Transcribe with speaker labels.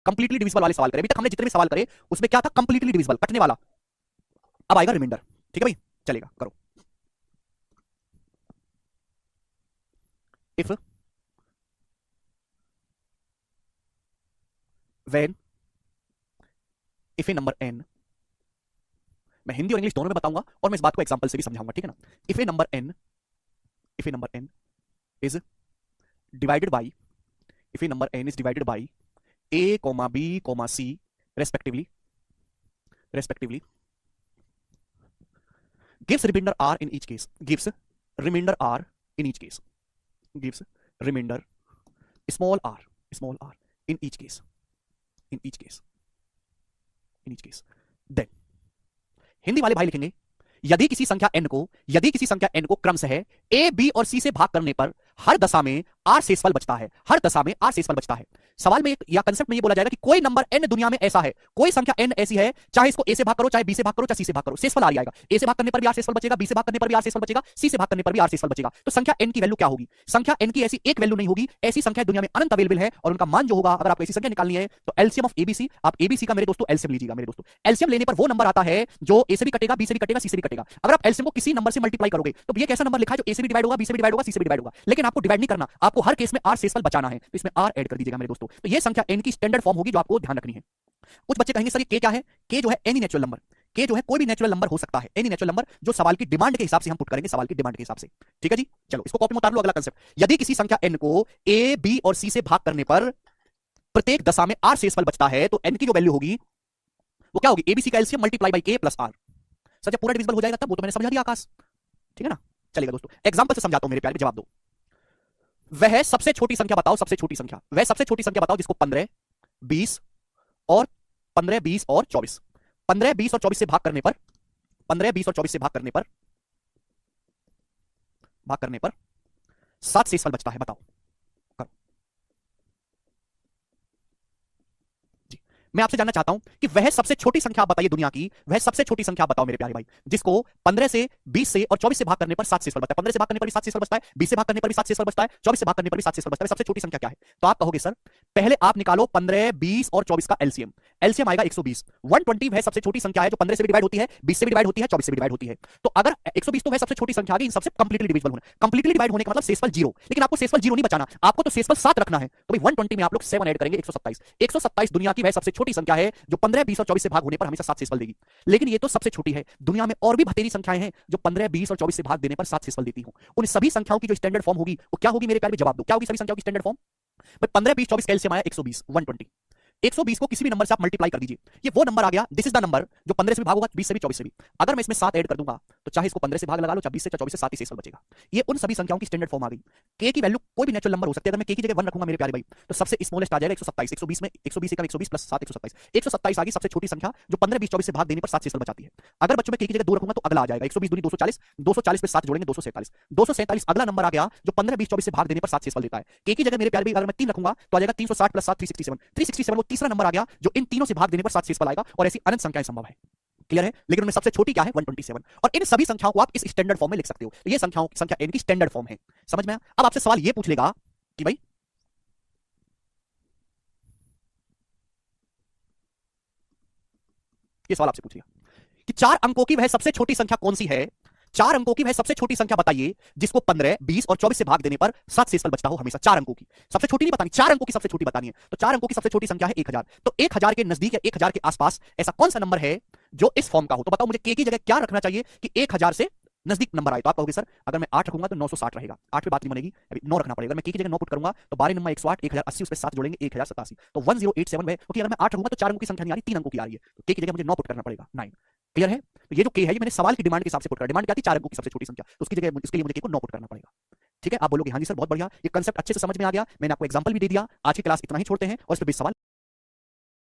Speaker 1: Completely divisible वाले सवाल करे। अभी तक हमने जितने भी सवाल करे उसमें क्या था, कंप्लीटली डिविजिबल, कटने वाला। अब आएगा रिमाइंडर। ठीक है भाई, चलेगा, करो। If when if a number N, मैं हिंदी और इंग्लिश दोनों में बताऊंगा और मैं इस बात को एग्जांपल से भी समझाऊंगा, ठीक है ना। If a number N, if a number N is divided by, if a number N is divided by a comma b comma c respectively gives remainder r in each case, gives remainder r in each case, gives remainder small r in each case, in each case, in each case, then Hindi वाले भाई लिखेंगे यदि किसी संख्या n को क्रमशः a b और c से भाग करने पर हर दशा में r शेषफल बचता है, हर दशा में r शेषफल बचता है। सवाल में या कंसेप्ट में ये बोला जाएगा कि कोई नंबर n दुनिया में ऐसा है, कोई संख्या n ऐसी है, चाहे इसको a से भाग करो, चाहे b से भाग करो, चाहे c से भाग करो, शेषफल आ जाएगा। a से भाग करने पर भी r शेषफल बचेगा, b से भाग करने पर भी r शेषफल बचेगा, c से भाग करने पर भी r शेषफल बचेगा। तो संख्या n की वैल्यू क्या होगी? संख्या n की ऐसी एक वैल्यू नहीं होगी, ऐसी संख्या दुनिया में अनंत अवेलेबल है और उनका मान जो होगा, अगर आपको ऐसी संख्या निकालनी है तो एलसीएम ऑफ एबीसी, आप एबीसी का मेरे दोस्तों एलसीएम लीजिएगा। मेरे दोस्तों एलसीएम लेने पर वो नंबर आता है जो a से भी कटेगा, b से भी कटेगा, c से भी कटेगा। अगर आप एलसीएम को किसी नंबर से मल्टीप्लाई करोगे तो ये कैसा नंबर लिखा है जो a से भी डिवाइड होगा, b से भी डिवाइड होगा, c से भी डिवाइड होगा, लेकिन आपको डिवाइड नहीं करना, आपको हर केस में r शेषफल बचाना है, तो इसमें r ऐड कर दीजिएगा मेरे दोस्तों। तो ये संख्या n की स्टैंडर्ड फॉर्म होगी जो आपको ध्यान रखनी है। कुछ बच्चे कहेंगे सर ये k क्या है? k जो है एनी नेचुरल नंबर, k जो है कोई भी नेचुरल नंबर हो सकता है, एनी नेचुरल नंबर जो सवाल की डिमांड के हिसाब से हम पुट करेंगे, सवाल की डिमांड के हिसाब से। ठीक है जी, चलो इसको कॉपी में उतार लो। अगला कंसेप्ट, यदि किसी संख्या n को a b और c से भाग करने पर प्रत्येक दशा में r शेषफल बचता है तो n की जो वैल्यू होगी वो क्या होगी? abc का LCM multiply by k plus r। Sir जब पूरा डिविजिबल हो जाएगा तब, वो तो मैंने समझा दिया आकाश, ठीक है ना। चलेगा दोस्तों, एग्जांपल से समझाता हूं मेरे प्यारे, जवाब दो। वह सबसे छोटी संख्या बताओ, सबसे छोटी संख्या, वह सबसे छोटी संख्या बताओ जिसको 15, 20 और 15, 20 और 24, 15, 20 और 24 से भाग करने पर, 15, 20 और 24 से भाग करने पर 7 शेषफल बचता है, बताओ। करो जी, मैं आपसे जानना चाहता हूं कि वह सबसे छोटी संख्या बताइए दुनिया की, वह सबसे छोटी संख्या बताओ मेरे प्यारे भाई जिसको 15 से 20 से और 24 से भाग करने पर 7 शेषफल बचता है। 15 से भाग करने पर भी 7 शेषफल बचता है, 20 से भाग करने पर भी 7 शेषफल बचता है, 24 से भाग करने पर भी 7 शेषफल बचता है। सबसे छोटी संख्या क्या है? तो आप कहोगे सर पहले आप निकालो 15, 20 और 24 का एलसीएम, एलसीएम आएगा 120। 120 वह सबसे छोटी संख्या है जो 15 से भी डिवाइड होती है, 20 से भी डिवाइड होती है, 24 से भी डिवाइड होती है। तो अगर 120 तो वह सबसे छोटी संख्या आ गई, इन सबसे कंप्लीटली डिविजिबल होना। कंप्लीटली डिवाइड होने का मतलब शेषफल 0, लेकिन आपको शेषफल 0 नहीं बचाना, आपको तो शेषफल 7 रखना है। तो भाई 120 में आप लोग 7 ऐड करेंगे, 127। 127 दुनिया की वह सबसे छोटी संख्या है जो 15, 20 और 24 से भाग होने पर हमेशा 7 शेषफल देगी। लेकिन ये तो सबसे छोटी है, दुनिया में और भी भतेरी संख्याएं हैं जो 15, 20 और 24 से भाग देने पर 7 शेषफल देती हूं। उन सभी संख्याओं की जो स्टैंडर्ड फॉर्म होगी वो क्या होगी मेरे प्यारे? जवाब दो, क्या होगी सभी संख्याओं की स्टैंडर्ड फॉर्म? 15, 20, 24 कैलसियम आया 120, 120। 120 को किसी भी नंबर से आप मल्टीप्लाई कर दीजिए, ये वो नंबर आ गया, दिस इज द नंबर जो 15 से भी भाग होगा, 20 से भी, 24 से भी। अगर मैं इसमें 7 ऐड कर दूंगा तो चाहे इसको 15 से भाग लगा लो, चाहे 20 से, चाहे 24 से, 7 ही शेषफल बचेगा। ये उन सभी संख्याओं की स्टैंडर्ड फॉर्म आ गई। k की वैल्यू कोई भी नेचुरल नंबर हो सकती है, अगर मैं k की जगह 1 रखूंगा मेरे प्यारे भाई तो सबसे स्मॉलेस्ट आ जाएगा 127। 120 में 120 का 120 प्लस 7, 127। 127 आ गई सबसे छोटी संख्या जो 15, 20, 24 से भाग देने पर 7 शेषफल बचाती है। अगर बच्चों में k की जगह 2 रखूंगा तो अगला आ जाएगा 120 दूनी 240, 240 पे 7 जोड़ेंगे 247। 247 अगला नंबर आ गया जो 15, 20, 24 से भाग देने पर 7 शेषफल देता है। k की जगह मेरे प्यारे भाई अगर मैं 3 रखूंगा तो आ जाएगा 360 प्लस 7, 367। 367 वो तीसरा नंबर आ गया जो इन तीनों से भाग देने पर 7 शेषफल आएगा, और ऐसी अनंत संख्याएं संभव है। क्लियर है? लेकिन उनमें सबसे छोटी क्या है? 127। और इन सभी संख्याओं को आप इस स्टैंडर्ड फॉर्म में लिख सकते हो। तो ये संख्या n की स्टैंडर्ड फॉर्म है। समझ में आया? अब आपसे सवाल ये पूछ लेगा कि भाई ये सवाल आपसे पूछेगा कि 4 अंकों की वह सबसे छोटी संख्या कौन सी है? 4 अंकों की वह सबसे छोटी संख्या बताइए जिसको 15, 20 और 24 से भाग देने पर 7 शेषफल बचता हो हमेशा। 4 अंकों की सबसे छोटी नहीं बतानी, 4 अंकों की सबसे छोटी बतानी है। तो 4 अंकों की सबसे छोटी संख्या है 1000। तो 1000 के नजदीक या 1000 के आसपास ऐसा कौन सा नंबर है जो इस फॉर्म का हो? तो बताओ मुझे k की जगह क्या रखना चाहिए कि 1000 से नजदीक नंबर आए। तो आप कहोगे सर अगर मैं 8 रखूंगा तो 960 रहेगा, 8 पे बात नहीं बनेगी, अभी 9 रखना पड़ेगा। अगर मैं k की जगह 9 पुट करूंगा तो 12 नंबर 108, 1080 उस पे 7 जोड़ेंगे 1087, तो 1087 में। क्योंकि अगर मैं 8 रखूंगा तो 4 अंकों की संख्या नहीं आ रही, 3 अंकों की आ रही है, तो k की जगह मुझे 9 पुट करना पड़ेगा, 9। क्लियर है? तो ये जो k है ये मैंने सवाल की डिमांड के हिसाब से पुट करा। डिमांड क्या थी? 4 अंकों की सबसे छोटी संख्या, तो उसकी जगह उसके लिए मुझे k को 9 पुट करना पड़ेगा। ठीक है? आप बोलोगे हाँ जी सर बहुत बढ़िया, ये कंसेप्ट अच्छे से समझ में आ गया, मैंने आपको एग्जांपल भी दे दिया। आज की क्लास इतना ही छोड़ते हैं और इस पे भी सवाल